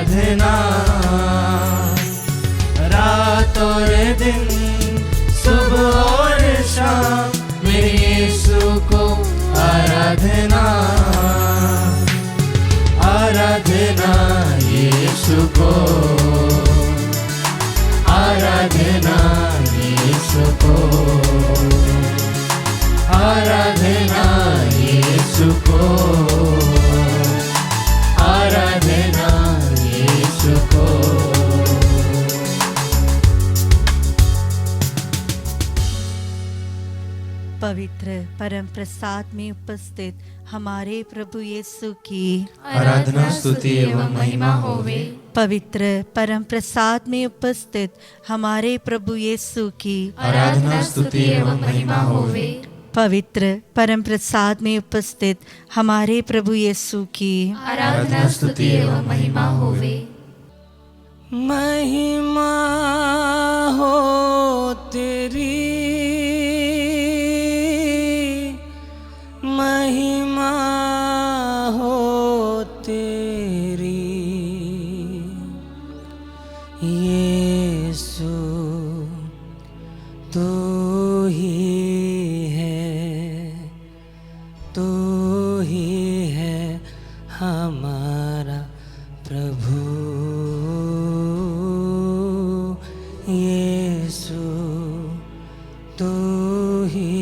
आराधना, रात और दिन, सुबह और शाम, मेरे यीशु को आराधना, आराधना यीशु को, आराधना यीशु को, आराधना यीशु को, आराधना यीशु को। पवित्र परम प्रसाद में उपस्थित हमारे प्रभु यीशु की आराधना, स्तुति एवं महिमा होवे। पवित्र परम प्रसाद में उपस्थित हमारे प्रभु यीशु की आराधना, स्तुति एवं महिमा होवे। पवित्र परम प्रसाद में उपस्थित हमारे प्रभु यीशु की आराधना, स्तुति एवं महिमा होवे। महिमा हो तेरी, महिमा हो तेरी, यीशु तू ही है, तू ही है हमारा प्रभु, यीशु तू ही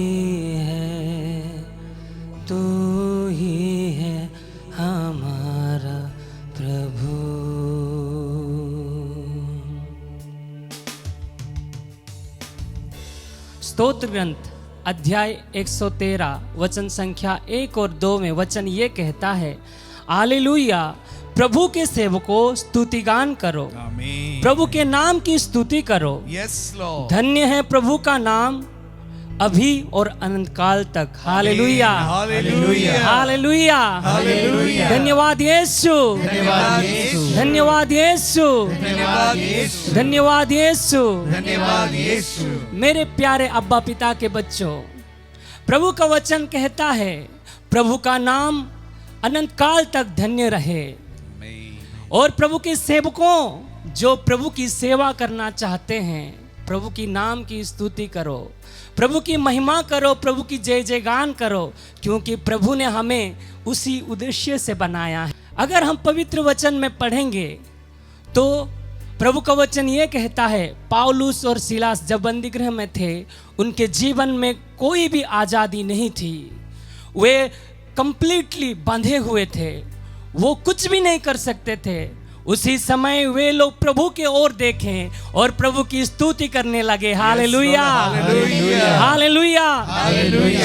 है, तू ही है हमारा प्रभु। स्तोत्र ग्रंथ अध्याय 113 वचन संख्या 1 और 2 में वचन ये कहता है, हालेलुया, प्रभु के सेवकों स्तुति गान करो, प्रभु के नाम की स्तुति करो। यस लॉर्ड, धन्य है प्रभु का नाम अभी और अनंत काल तक। Hallelujah, hallelujah, hallelujah, hallelujah. धन्यवाद यीशु, धन्यवाद यीशु, धन्यवाद यीशु, धन्यवाद यीशु, धन्यवाद यीशु। धन्यवाद यीशु। मेरे प्यारे अब्बा पिता के बच्चों, प्रभु का वचन कहता है प्रभु का नाम अनंत काल तक धन्य रहे। और प्रभु के सेवकों जो प्रभु की सेवा करना चाहते हैं, प्रभु की नाम की स्तुति करो, प्रभु की महिमा करो, प्रभु की जय जयगान करो, क्योंकि प्रभु ने हमें उसी उद्देश्य से बनाया है। अगर हम पवित्र वचन में पढ़ेंगे तो प्रभु का वचन ये कहता है, पौलुस और सीलास जब बंदी गृह में थे, उनके जीवन में कोई भी आज़ादी नहीं थी, वे कंप्लीटली बंधे हुए थे, वो कुछ भी नहीं कर सकते थे। उसी समय वे लोग प्रभु के ओर देखें और प्रभु की स्तुति करने लगे। Hallelujah, hallelujah.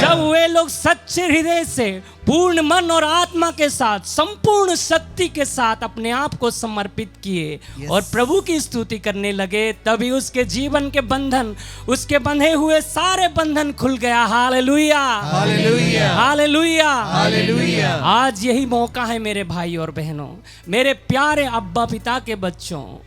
जब वे लोग सच्चे हृदय से, पूर्ण मन और आत्मा के साथ, संपूर्ण शक्ति के साथ अपने आप को समर्पित किए और प्रभु की स्तुति करने लगे, तभी उसके जीवन के बंधन, उसके बंधे हुए सारे बंधन खुल गया। Hallelujah, hallelujah, hallelujah, hallelujah. आज यही मौका है मेरे भाई और बहनों, मेरे प्यारे अब्बा पिता के बच्चों,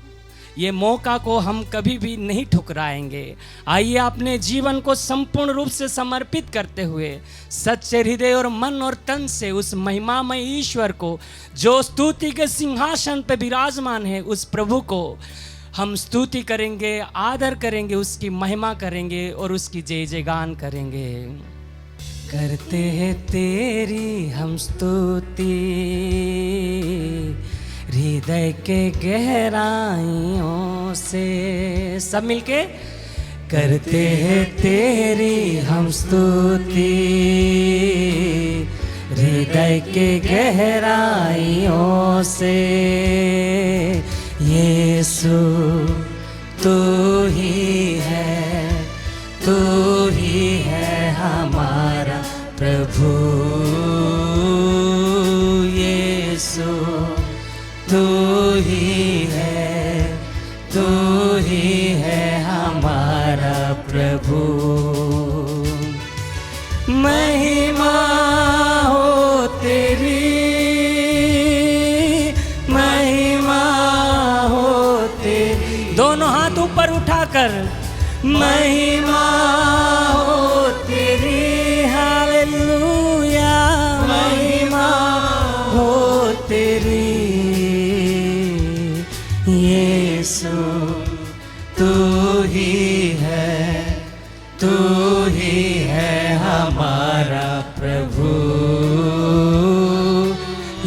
ये मौका को हम कभी भी नहीं ठुकराएंगे। आइए अपने जीवन को संपूर्ण रूप से समर्पित करते हुए सच्चे हृदय और मन और तन से उस महिमामय ईश्वर को, जो स्तुति के सिंहासन पर विराजमान है, उस प्रभु को हम स्तुति करेंगे, आदर करेंगे, उसकी महिमा करेंगे और उसकी जय जयगान करेंगे। करते हैं तेरी हम स्तुति हृदय के गहराइयों से, सब मिलके करते हैं तेरी हम स्तुति हृदय के गहराइयों से, यीशु तू ही है, तू ही है हमारा प्रभु, यीशु तू ही है, तू ही है हमारा प्रभु। महिमा हो तेरी, महिमा हो तेरी, दोनों हाथ ऊपर उठाकर, महिमा हो तेरी, हालेलुया, महिमा हो तेरी, यीशु तू ही है हमारा प्रभु।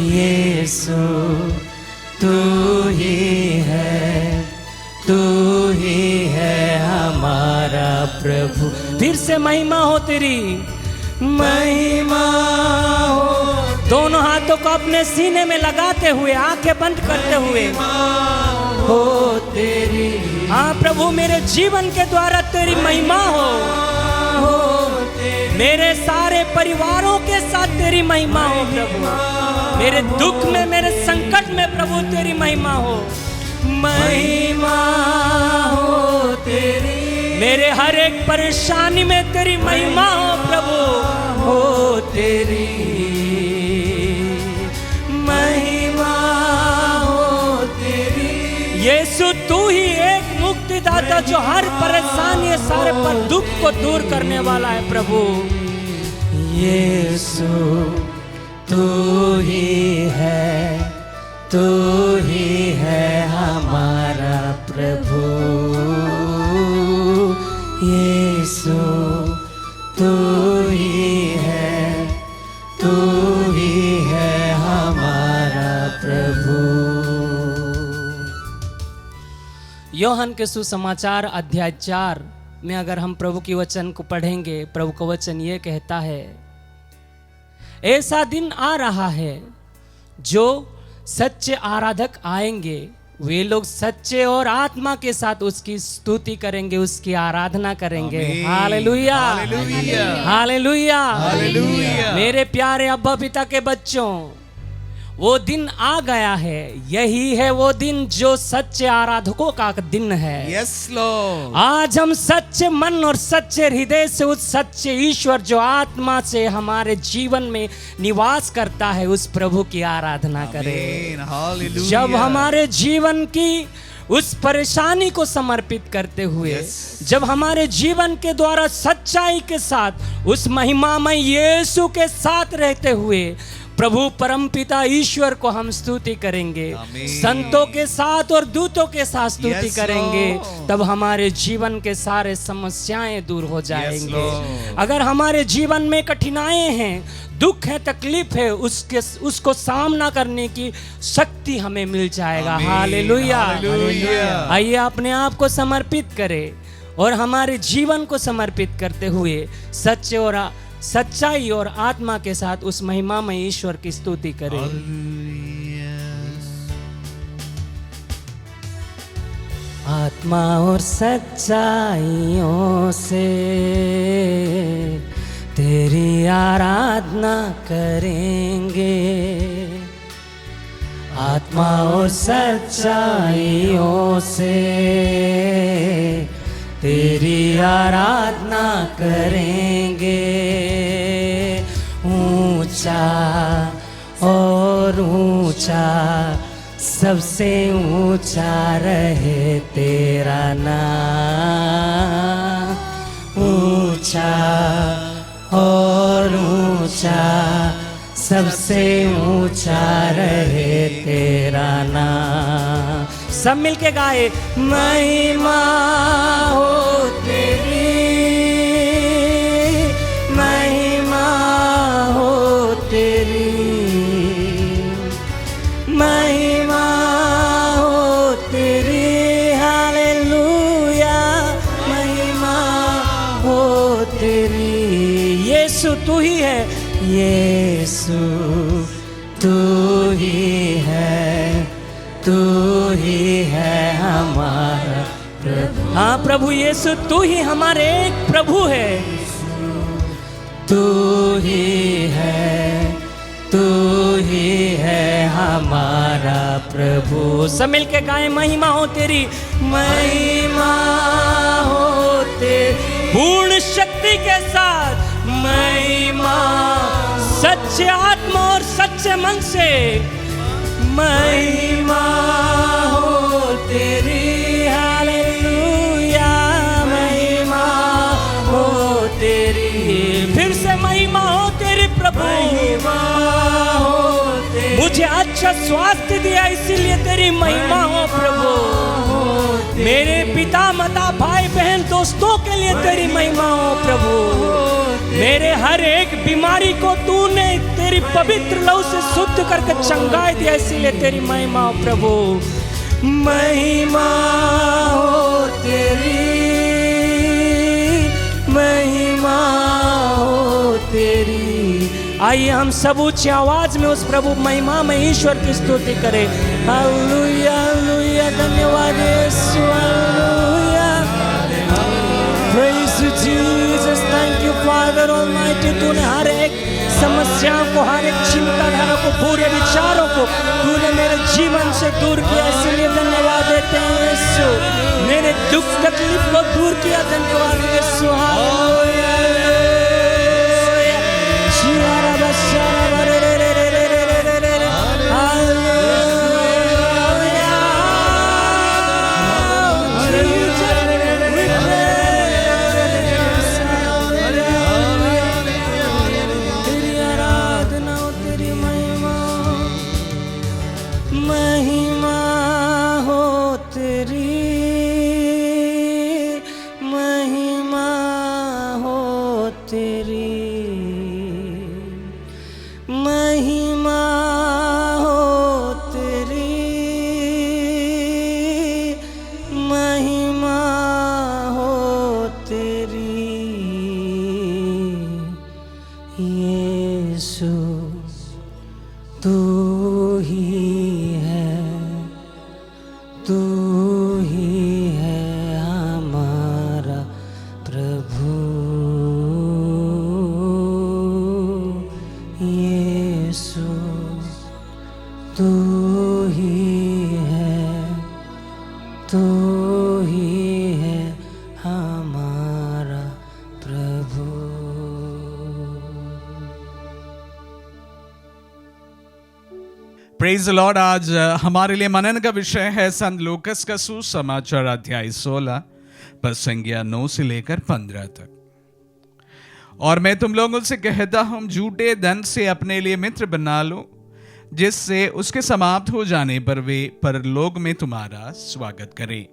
यीशु तू ही है हमारा प्रभु। फिर से महिमा हो तेरी, महिमा हो। दोनों हाथों को अपने सीने में लगाते हुए, आंखें बंद करते हुए, हो तेरी। हाँ प्रभु, मेरे जीवन के द्वारा तेरी महिमा हो मेरे सारे परिवारों के साथ तेरी महिमा हो प्रभु। मेरे दुख में, मेरे संकट में प्रभु तेरी महिमा हो, महिमा हो तेरी। मेरे हर एक परेशानी में तेरी महिमा हो प्रभु, हो तेरी महिमा हो तेरी। यीशु तू ही एक मुक्तिदाता जो हर परेशानी, सारे पर दुख को दूर करने वाला है प्रभु। यीशु तू ही है हमारा प्रभु। यीशु तू ही है हमारा प्रभु। योहन के सुसमाचार अध्याय 4 में अगर हम प्रभु की वचन को पढ़ेंगे, प्रभु का वचन ये कहता है, ऐसा दिन आ रहा है जो सच्चे आराधक आएंगे, वे लोग सच्चे और आत्मा के साथ उसकी स्तुति करेंगे, उसकी आराधना करेंगे। Hallelujah, hallelujah, hallelujah, hallelujah. मेरे प्यारे अब्बा पिता के बच्चों, वो दिन आ गया है। यही है वो दिन जो सच्चे आराधकों का दिन है। Yes Lord. आज हम सच्चे मन और सच्चे हृदय से उस सच्चे ईश्वर जो आत्मा से हमारे जीवन में निवास करता है, उस प्रभु की आराधना करें। हालेलुया। जब हमारे जीवन की उस परेशानी को समर्पित करते हुए, जब हमारे जीवन के द्वारा सच्चाई के साथ उस महिमामय यीशु के साथ रहते हुए प्रभु परमपिता ईश्वर को हम स्तुति करेंगे, संतों के साथ और दूतों के साथ स्तुति करेंगे, तब हमारे जीवन के सारे समस्याएं दूर हो जाएंगे। अगर हमारे जीवन में कठिनाइयां हैं, दुख है, तकलीफ है, उसको सामना करने की शक्ति हमें मिल जाएगा। हालेलुया। आइए अपने आप को समर्पित करें और हमारे जीवन को समर्पित करते हुए सच्चे और सच्चाई और आत्मा के साथ उस महिमामय ईश्वर की स्तुति करें। आत्मा और सच्चाइयों से तेरी आराधना करेंगे, आत्मा और सच्चाइयों से तेरी आराधना करेंगे। ऊंचा और ऊंचा, सबसे ऊंचा रहे तेरा नाम। ऊंचा और ऊंचा, सबसे ऊंचा रहे तेरा नाम। सब मिलके गाए, महिमा हो तेरी, महिमा हो तेरी, महिमा हो तेरी। हालेलुया, महिमा हो तेरी। यीशु तू ही है, यीशु तू ही है हमारा प्रभु। हाँ प्रभु यीशु तू ही हमारे एक प्रभु है, तू ही है हमारा प्रभु। सब मिलके गाएं, महिमा हो तेरी, महिमा हो तेरी। पूर्ण शक्ति के साथ महिमा, सच्चे आत्मा और सच्चे मन से महिमा हो तेरी। हालेलुया, महिमा हो तेरी। फिर से महिमा हो तेरी प्रभु, महिमा हो तेरी। मुझे अच्छा स्वास्थ्य दिया, इसीलिए तेरी महिमा हो प्रभु। मेरे पिता माता भाई बहन दोस्तों के लिए तेरी महिमा हो प्रभु। मेरे हर एक बीमारी को तूने तेरी पवित्र लहू से शुद्ध करके चंगाई दिया, इसीलिए तेरी महिमा हो प्रभु। महिमा हो तेरी, महिमा हो तेरी। आइए हम सब ऊंची आवाज में उस प्रभु महिमा में ईश्वर की स्तुति करें। हालेलुया हालेलुया, धन्यवाद यीशु, hallelujah. Praise you Jesus, thank you Father Almighty। तूने हर एक समस्याओं को, हर एक चिंताधारा को, बुरे विचारों को तूने मेरे जीवन से दूर किया, इसलिए धन्यवाद देते हैं यीशु। मेरे दुख तकलीफ को दूर किया, धन्यवाद यीशु, हालेलुया। Praise the Lord. आज हमारे लिए मनन का विषय है संत लूकास का सुसमाचार अध्याय 16 पद संख्या 9 से लेकर 15 तक। और मैं तुम लोगों से कहता हूं, झूठे धन से अपने लिए मित्र बना लो, जिससे उसके समाप्त हो जाने पर वे परलोक में तुम्हारा स्वागत करें।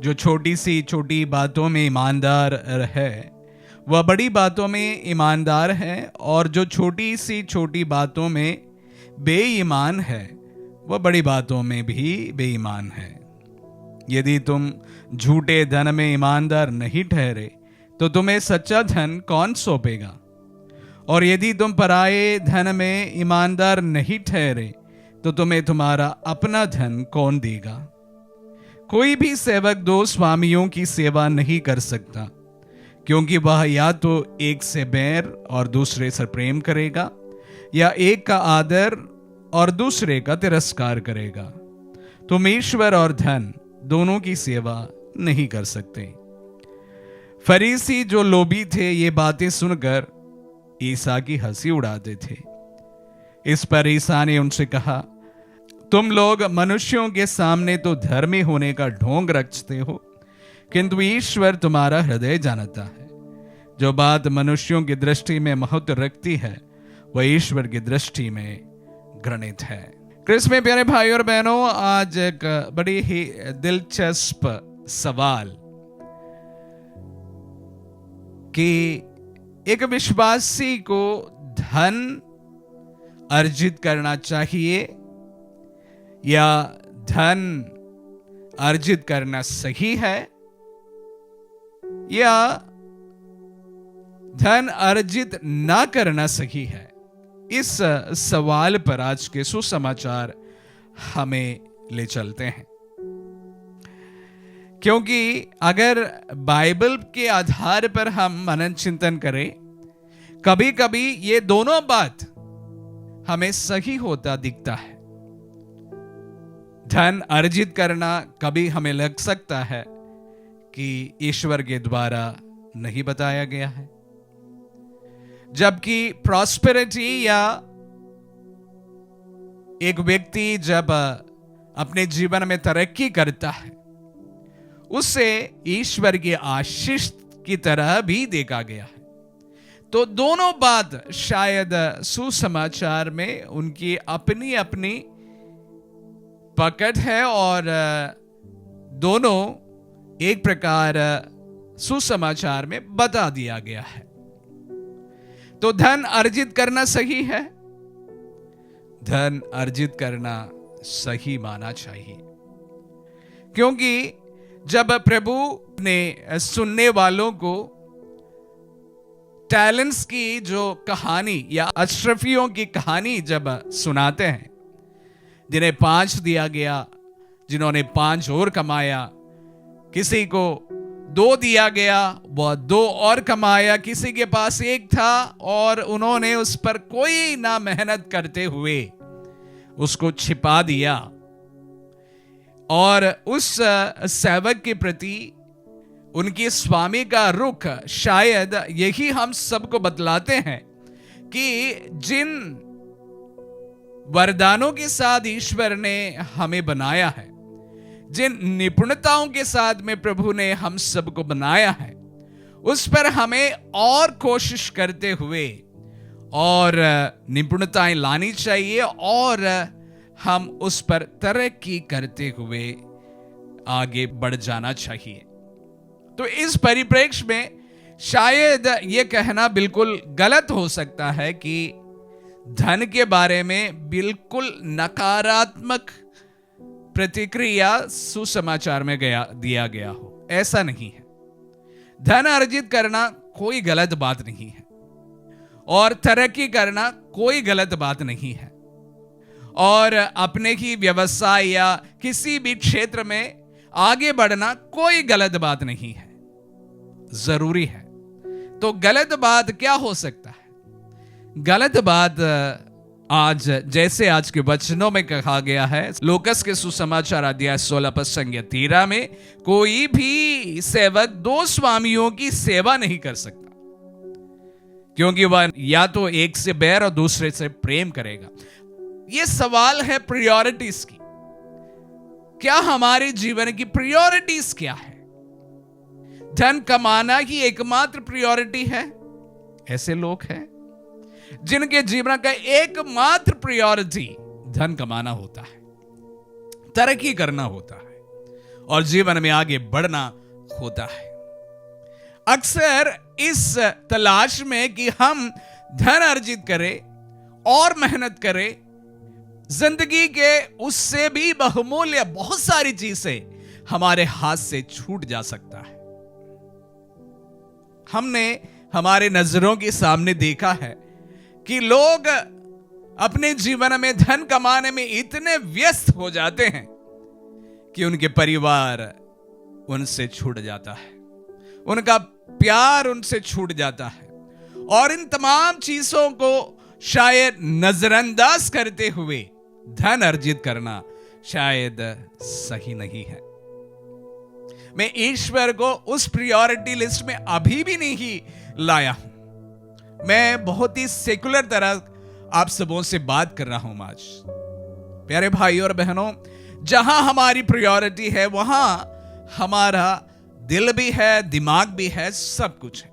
जो छोटी सी छोटी बातों में ईमानदार है वह बड़ी बातों में ईमानदार है, और जो छोटी सी छोटी बातों में बेईमान है वह बड़ी बातों में भी बेईमान है। यदि तुम झूठे धन में ईमानदार नहीं ठहरे तो तुम्हें सच्चा धन कौन सौंपेगा? और यदि तुम पराये धन में ईमानदार नहीं ठहरे तो तुम्हें तुम्हारा अपना धन कौन देगा? कोई भी सेवक दो स्वामियों की सेवा नहीं कर सकता, क्योंकि वह या तो एक से बैर और दूसरे से प्रेम करेगा, या एक का आदर और दूसरे का तिरस्कार करेगा। तुम ईश्वर और धन दोनों की सेवा नहीं कर सकते। फरीसी जो लोभी थे ये बातें सुनकर ईसा की हंसी उड़ाते थे। इस पर ईसा ने उनसे कहा, तुम लोग मनुष्यों के सामने तो धर्मी होने का ढोंग रचते हो, किंतु ईश्वर तुम्हारा हृदय जानता है। जो बात मनुष्यों की दृष्टि में महत्व रखती है वह ईश्वर की दृष्टि में घृणित है। क्रिस्त में प्यारे भाई और बहनों, आज एक बड़ी ही दिलचस्प सवाल कि एक विश्वासी को धन अर्जित करना चाहिए या धन अर्जित करना सही है, या धन अर्जित ना करना सही है। इस सवाल पर आज के सुसमाचार हमें ले चलते हैं, क्योंकि अगर बाइबल के आधार पर हम मनन चिंतन करें, कभी कभी ये दोनों बात हमें सही होता दिखता है। धन अर्जित करना कभी हमें लग सकता है कि ईश्वर के द्वारा नहीं बताया गया है, जबकि प्रॉस्पेरिटी या एक व्यक्ति जब अपने जीवन में तरक्की करता है उसे ईश्वर की आशीष की तरह भी देखा गया है। तो दोनों बात शायद सुसमाचार में उनकी अपनी अपनी पकड़ है और दोनों एक प्रकार सुसमाचार में बता दिया गया है। तो धन अर्जित करना सही है, धन अर्जित करना सही माना चाहिए, क्योंकि जब प्रभु ने सुनने वालों को टैलेंट्स की जो कहानी या अशरफियों की कहानी जब सुनाते हैं, जिन्हें 5 दिया गया, जिन्होंने 5 और कमाया, किसी को 2 दिया गया, वह 2 और कमाया, किसी के पास 1 था और उन्होंने उस पर कोई ना मेहनत करते हुए उसको छिपा दिया। और उस सेवक के प्रति उनके स्वामी का रुख शायद यही हम सबको बतलाते हैं कि जिन वरदानों के साथ ईश्वर ने हमें बनाया है, जिन निपुणताओं के साथ में प्रभु ने हम सबको बनाया है, उस पर हमें और कोशिश करते हुए और निपुणताएं लानी चाहिए और हम उस पर तरक्की करते हुए आगे बढ़ जाना चाहिए। तो इस परिप्रेक्ष्य में शायद यह कहना बिल्कुल गलत हो सकता है कि धन के बारे में बिल्कुल नकारात्मक प्रतिक्रिया सुसमाचार में दिया गया हो। ऐसा नहीं है। धन अर्जित करना कोई गलत बात नहीं है और तरक्की करना कोई गलत बात नहीं है, और अपने ही व्यवसाय या किसी भी क्षेत्र में आगे बढ़ना कोई गलत बात नहीं है, जरूरी है। तो गलत बात क्या हो सकता है? गलत बात आज जैसे आज के वचनों में कहा गया है, लूकस के सुसमाचार अध्याय 16 पद संज्ञा 13 में, कोई भी सेवक 2 स्वामियों की सेवा नहीं कर सकता, क्योंकि वह या तो एक से बैर और दूसरे से प्रेम करेगा। यह सवाल है प्रायोरिटीज की। क्या हमारे जीवन की प्रायोरिटीज क्या है? धन कमाना ही एकमात्र प्रायोरिटी है? ऐसे लोग हैं जिनके जीवन का एकमात्र प्रायोरिटी धन कमाना होता है, तरक्की करना होता है और जीवन में आगे बढ़ना होता है। अक्सर इस तलाश में कि हम धन अर्जित करें और मेहनत करें, जिंदगी के उससे भी बहुमूल्य बहुत सारी चीजें हमारे हाथ से छूट जा सकता है। हमने हमारे नजरों के सामने देखा है कि लोग अपने जीवन में धन कमाने में इतने व्यस्त हो जाते हैं कि उनके परिवार उनसे छूट जाता है, उनका प्यार उनसे छूट जाता है, और इन तमाम चीजों को शायद नजरअंदाज करते हुए धन अर्जित करना शायद सही नहीं है। मैं ईश्वर को उस प्रायोरिटी लिस्ट में अभी भी नहीं लाया हूं। मैं बहुत ही सेकुलर तरह आप सबों से बात कर रहा हूं आज। प्यारे भाई और बहनों, जहां हमारी प्रायोरिटी है वहां हमारा दिल भी है, दिमाग भी है, सब कुछ है।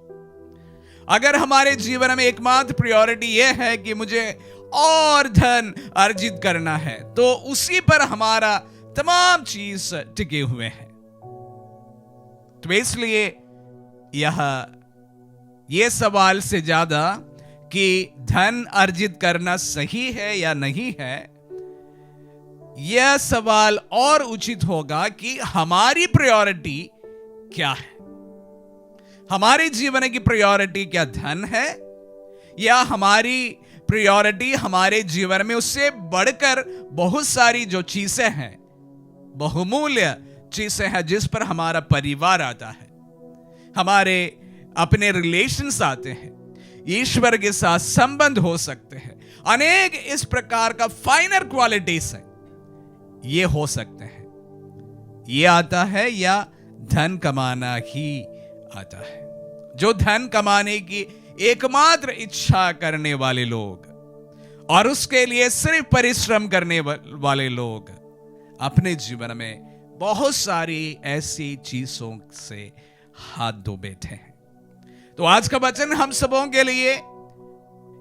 अगर हमारे जीवन में एकमात्र प्रायोरिटी यह है कि मुझे और धन अर्जित करना है, तो उसी पर हमारा तमाम चीज टिके हुए हैं। तो इसलिए यह सवाल से ज्यादा कि धन अर्जित करना सही है या नहीं है, यह सवाल और उचित होगा कि हमारी प्रायोरिटी क्या है। हमारे जीवन की प्रायोरिटी क्या धन है, या हमारी प्रायोरिटी हमारे जीवन में उससे बढ़कर बहुत सारी जो चीजें हैं, बहुमूल्य चीजें हैं, जिस पर हमारा परिवार आता है, हमारे अपने रिलेशंस आते हैं, ईश्वर के साथ संबंध हो सकते हैं, अनेक इस प्रकार का फाइनर क्वालिटीज है, ये हो सकते हैं। ये आता है या धन कमाना ही आता है? जो धन कमाने की एकमात्र इच्छा करने वाले लोग और उसके लिए सिर्फ परिश्रम करने वाले लोग अपने जीवन में बहुत सारी ऐसी चीजों से हाथ धो बैठे हैं। तो आज का वचन हम सबों के लिए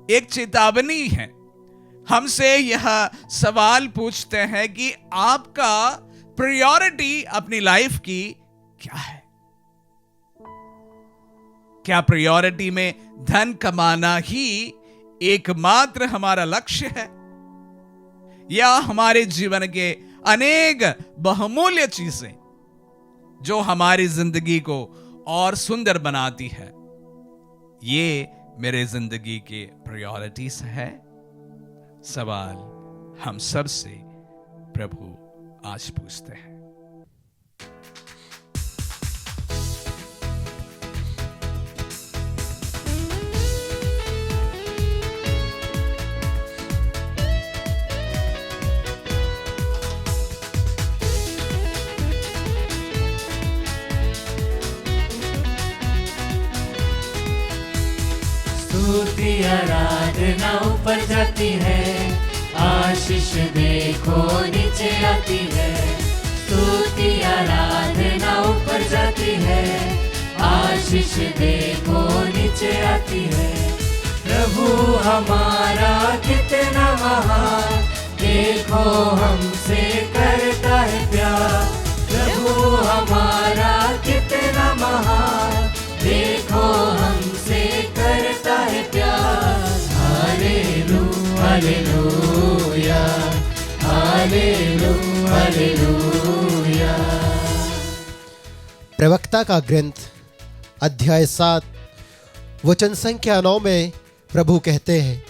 एक चेतावनी है। हमसे यह सवाल पूछते हैं कि आपका प्रायोरिटी अपनी लाइफ की क्या है? क्या प्रायोरिटी में धन कमाना ही एकमात्र हमारा लक्ष्य है, या हमारे जीवन के अनेक बहुमूल्य चीजें जो हमारी जिंदगी को और सुंदर बनाती है, ये मेरे जिंदगी के प्रायोरिटीज है? सवाल हम सब से प्रभु आज पूछते हैं। स्तुति आराधना ऊपर जाती है, आशीष देखो नीचे आती है। स्तुति आराधना ऊपर जाती है, आशीष देखो नीचे आती है। प्रभु हमारा कितना महान, देखो हमसे करता है प्यार। प्रभु हमारा कितना महान, देखो हमसे करता है प्यार। Hallelujah hallelujah hallelujah hallelujah. प्रवक्ता का ग्रंथ अध्याय 7 वचन संख्या 9 में प्रभु कहते हैं,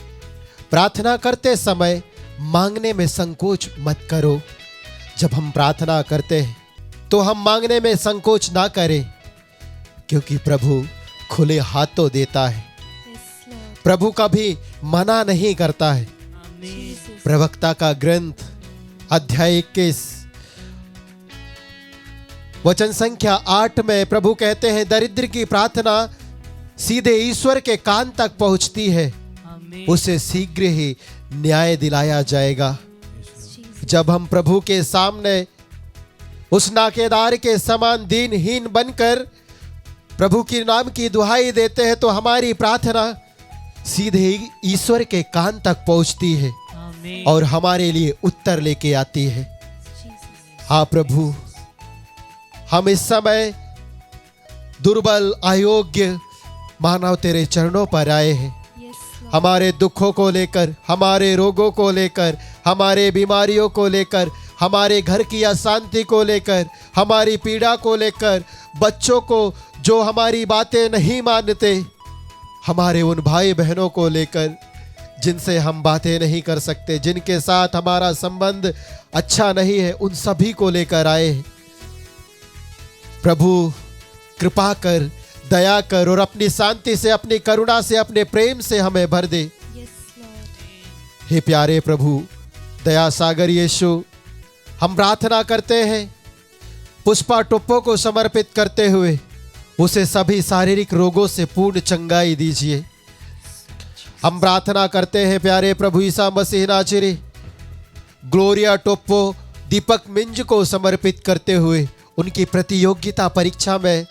प्रार्थना करते समय मांगने में संकोच मत करो। जब हम प्रार्थना करते हैं तो हम मांगने में संकोच ना करें, क्योंकि प्रभु खुले हाथों देता है। प्रभु कभी मना नहीं करता है। प्रवक्ता का ग्रंथ अध्याय 21 वचन संख्या 8 में प्रभु कहते हैं, दरिद्र की प्रार्थना सीधे ईश्वर के कान तक पहुंचती है, उसे शीघ्र ही न्याय दिलाया जाएगा। जब हम प्रभु के सामने उस नाकेदार के समान दीनहीन बनकर प्रभु के नाम की दुहाई देते हैं, तो हमारी प्रार्थना सीधे ईश्वर के कान तक पहुंचती है और हमारे लिए उत्तर लेके आती है। हाँ प्रभु, हम इस समय दुर्बल अयोग्य मानव तेरे चरणों पर आए हैं। हमारे दुखों को लेकर, हमारे रोगों को लेकर, हमारे बीमारियों को लेकर, हमारे घर की अशांति को लेकर, हमारी पीड़ा को लेकर, बच्चों को जो हमारी बातें नहीं मानते, हमारे उन भाई बहनों को लेकर जिनसे हम बातें नहीं कर सकते, जिनके साथ हमारा संबंध अच्छा नहीं है, उन सभी को लेकर आए हैं। प्रभु कृपा कर, दया कर और अपनी शांति से, अपनी करुणा से, अपने प्रेम से हमें भर दे। हे प्यारे प्रभु दया सागर यीशु, हम प्रार्थना करते हैं पुष्पा टोप्पो को समर्पित करते हुए उसे सभी शारीरिक रोगों से पूर्ण चंगाई दीजिए। हम प्रार्थना करते हैं प्यारे प्रभु ईसा मसीह नाज़री, ग्लोरिया टोप्पो दीपक मिंज को समर्पित करते हुए उनकी प्रतियोगिता परीक्षा में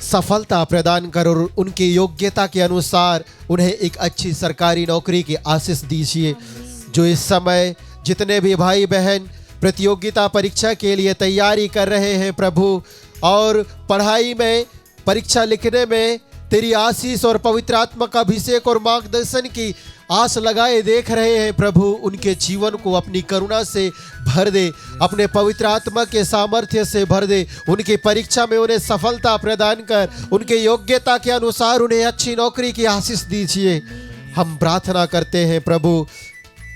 सफलता प्रदान कर और उनकी योग्यता के अनुसार उन्हें एक अच्छी सरकारी नौकरी की आशीष दीजिए। जो इस समय जितने भी भाई बहन प्रतियोगिता परीक्षा के लिए तैयारी कर रहे हैं प्रभु, और पढ़ाई में, परीक्षा लिखने में तेरी आशीष और पवित्र आत्मा का अभिषेक और मार्गदर्शन की आस लगाए देख रहे हैं प्रभु, उनके जीवन को अपनी करुणा से भर दे, अपने पवित्र आत्मा के सामर्थ्य से भर दे। उनकी परीक्षा में उन्हें सफलता प्रदान कर, उनके योग्यता के अनुसार उन्हें अच्छी नौकरी की आशीष दीजिए। हम प्रार्थना करते हैं प्रभु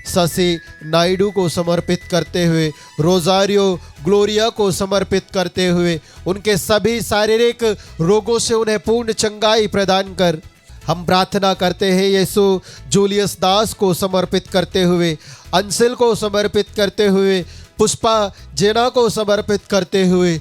शशि नायडू को समर्पित करते हुए, रोजारियो ग्लोरिया को समर्पित करते हुए, उनके सभी शारीरिक रोगों से उन्हें पूर्ण चंगाई प्रदान कर। हम प्रार्थना करते हैं यीशु जूलियस दास को समर्पित करते हुए, अंशल को समर्पित करते हुए, पुष्पा जेना को समर्पित करते हुए,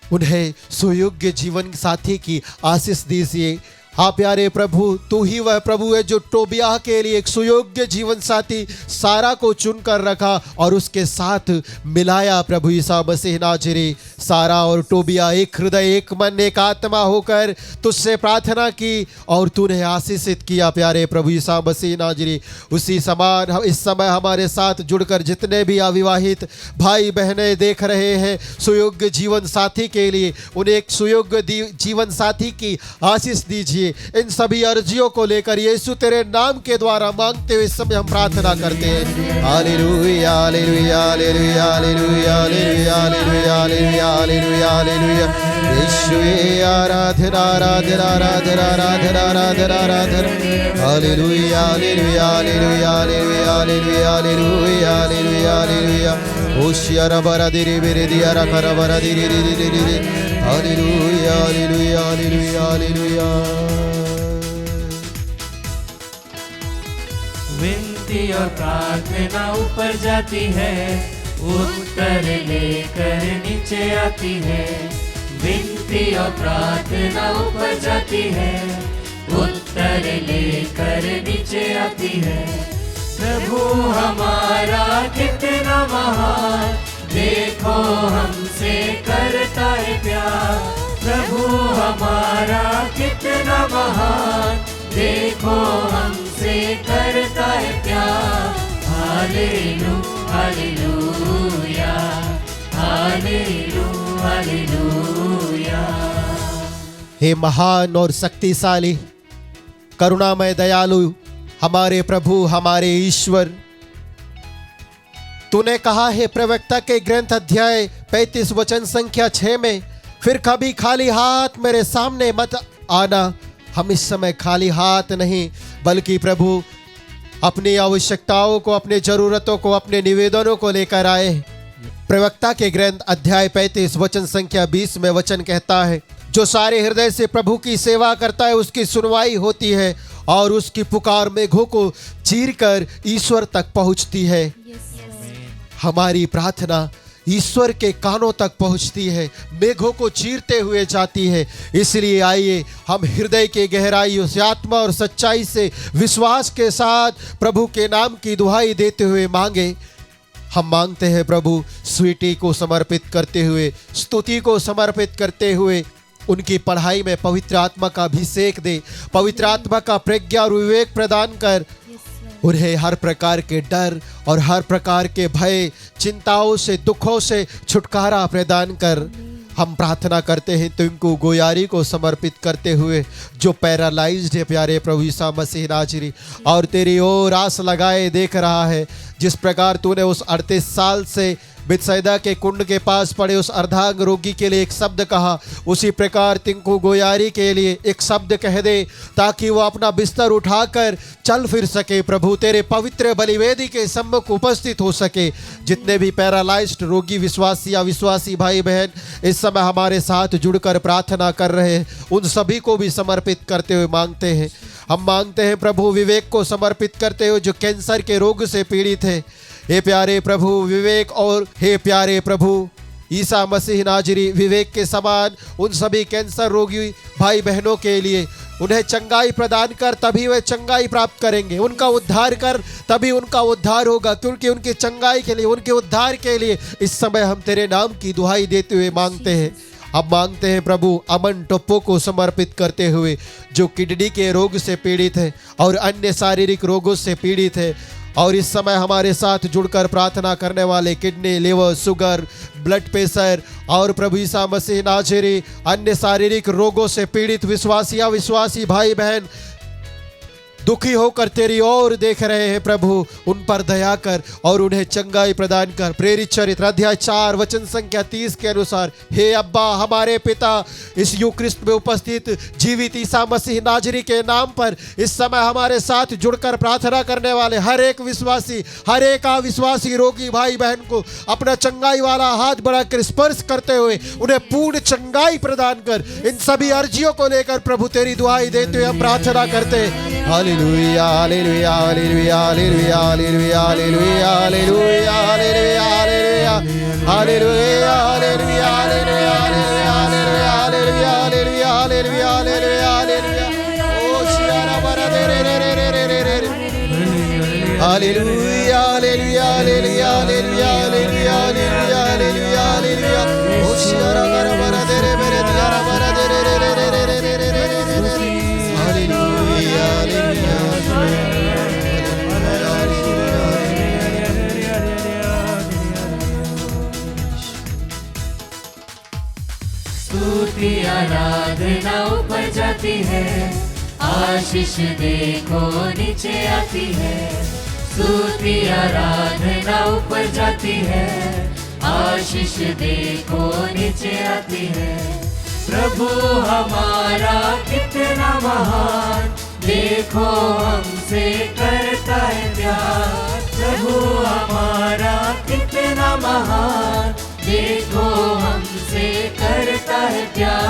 उन्हें सुयोग्य जीवन साथी की आशीष दीजिए। हाँ प्यारे प्रभु, तू ही वह प्रभु है जो टोबिया के लिए एक सुयोग्य जीवन साथी सारा को चुनकर रखा और उसके साथ मिलाया। प्रभु ईसा मसीह नाज़री, सारा और टोबिया एक हृदय, एक मन, एक आत्मा होकर तुझसे प्रार्थना की और तूने आशीषित किया। प्यारे प्रभु ईसा मसीह नाज़री, उसी समान इस समय हमारे साथ जुड़कर जितने भी अविवाहित भाई बहनें देख रहे हैं सुयोग्य जीवन साथी के लिए, उन्हें एक सुयोग्य जीवन साथी की आशीष दीजिए। इन सभी अर्जियों को लेकर यीशु तेरे नाम के द्वारा मांगते हुए इस समय हम प्रार्थना करते हैं। Hallelujah hallelujah hallelujah hallelujah hallelujah hallelujah hallelujah hallelujah. यीशु आराधना आराधना आराधना आराधना आराधना आराधना। Hallelujah hallelujah hallelujah hallelujah hallelujah hallelujah hallelujah hallelujah. ओशियारा बरा दिरे बेरे दियारा करा बरा दिरे दिरे दिरे। Hallelujah hallelujah hallelujah hallelujah. विनती और प्रार्थना ऊपर जाती है, उत्तर लेकर नीचे आती है। विनती और प्रार्थना ऊपर जाती है, उत्तर लेकर नीचे आती है। प्रभु हमारा कितना महान, देखो हमसे करता है प्यार। प्रभु हमारा कितना महान, देखो हमसे करता है प्यार। Hallelujah hallelujah hallelujah hallelujah. हे महान और शक्तिशाली करुणामय दयालु हमारे प्रभु हमारे ईश्वर, तूने कहा है प्रवक्ता के ग्रंथ अध्याय 35 वचन संख्या 6 में, फिर कभी खाली हाथ मेरे सामने मत आना। हम इस समय खाली हाथ नहीं, बल्कि प्रभु अपनी आवश्यकताओं को, अपनी जरूरतों को, अपने निवेदनों को लेकर आए। प्रवक्ता के ग्रंथ अध्याय 35 वचन संख्या 20 में वचन कहता है, जो सारे हृदय से प्रभु की सेवा करता है उसकी सुनवाई होती है और उसकी पुकार मेघों को चीरकर ईश्वर तक पहुंचती है। हमारी प्रार्थना ईश्वर के कानों तक पहुंचती है, मेघों को चीरते हुए जाती है। इसलिए आइए हम हृदय के गहराइयों से, आत्मा और सच्चाई से, विश्वास के साथ प्रभु के नाम की दुहाई देते हुए मांगे। हम मांगते हैं प्रभु, स्वीटी को समर्पित करते हुए, स्तुति को समर्पित करते हुए, उनकी पढ़ाई में पवित्र आत्मा का अभिषेक दे, पवित्र आत्मा का प्रज्ञा और विवेक प्रदान कर, उन्हें हर प्रकार के डर और हर प्रकार के भय, चिंताओं से, दुखों से छुटकारा प्रदान कर। हम प्रार्थना करते हैं तुमको गोयारी को समर्पित करते हुए, जो पैरालाइज्ड है प्यारे प्रभु ईसा मसीह नाज़री, और तेरी ओर आस लगाए देख रहा है। जिस प्रकार तूने उस 38 साल से बेतसैदा के कुंड के पास पड़े उस अर्धांग रोगी के लिए एक शब्द कहा, उसी प्रकार तिंकु गोयारी के लिए एक शब्द कह दे, ताकि वो अपना बिस्तर उठाकर चल फिर सके, प्रभु तेरे पवित्र बलिवेदी के सम्मुख उपस्थित हो सके। जितने भी पैरालाइज्ड रोगी विश्वासी या विश्वासी भाई बहन इस समय हमारे साथ जुड़कर प्रार्थना कर रहे हैं, उन सभी को भी समर्पित करते हुए मांगते हैं। हम मांगते हैं प्रभु विवेक को समर्पित करते हुए, जो कैंसर के रोग से पीड़ित है। हे प्यारे प्रभु विवेक, और हे प्यारे प्रभु ईसा मसीह नाज़री, विवेक के समान उन सभी कैंसर रोगी भाई बहनों के लिए उन्हें चंगाई प्रदान कर, तभी वे चंगाई प्राप्त करेंगे। उनका उद्धार कर, तभी उनका उद्धार होगा, क्योंकि उनकी चंगाई के लिए, उनके उद्धार के लिए इस समय हम तेरे नाम की दुहाई देते हुए मांगते हैं। अब मांगते हैं प्रभु अमन टप्पो को समर्पित करते हुए, जो किडनी के रोग से पीड़ित है और अन्य शारीरिक रोगों से पीड़ित है, और इस समय हमारे साथ जुड़कर प्रार्थना करने वाले kidney, liver, sugar, blood pressure और प्रभु ईसा मसीह नाज़री अन्य शारीरिक रोगों से पीड़ित विश्वासी अविश्वासी भाई बहन दुखी होकर तेरी ओर देख रहे हैं प्रभु, उन पर दया कर और उन्हें चंगाई प्रदान कर। प्रेरित चरित्र अध्याय 4 वचन संख्या 30 के अनुसार, हे अब्बा हमारे पिता, इस यूक्रिस्ट में उपस्थित जीवित ईसा मसीह नाज़री के नाम पर इस समय हमारे साथ जुड़कर प्रार्थना करने वाले हर एक विश्वासी, हर एक अविश्वासी रोगी भाई बहन को अपना चंगाई वाला हाथ बढ़ाकर स्पर्श करते हुए उन्हें पूर्ण चंगाई प्रदान कर। इन सभी अर्जियों को लेकर प्रभु तेरी दुआई देते हुए हम प्रार्थना करते हैं। Hallelujah hallelujah hallelujah hallelujah hallelujah hallelujah hallelujah hallelujah hallelujah hallelujah hallelujah hallelujah hallelujah hallelujah hallelujah hallelujah hallelujah hallelujah. Hallelujah hallelujah hallelujah hallelujah hallelujah hallelujah hallelujah hallelujah ओशियारा गर बर दे रे मेरे दियारा बर दे रे रे रे रे रे रे रे रे रे हालेलुया हालेलुया स्तुति आराधना ऊपर जाती है, आशीष देखो नीचे आती है। स्तुति आराधना ऊपर जाती है, आशीष देखो नीचे आती है। प्रभु हमारा कितना महान, देखो हमसे करता है प्यार। प्रभु हमारा कितना महान, देखो हमसे करता है प्यार।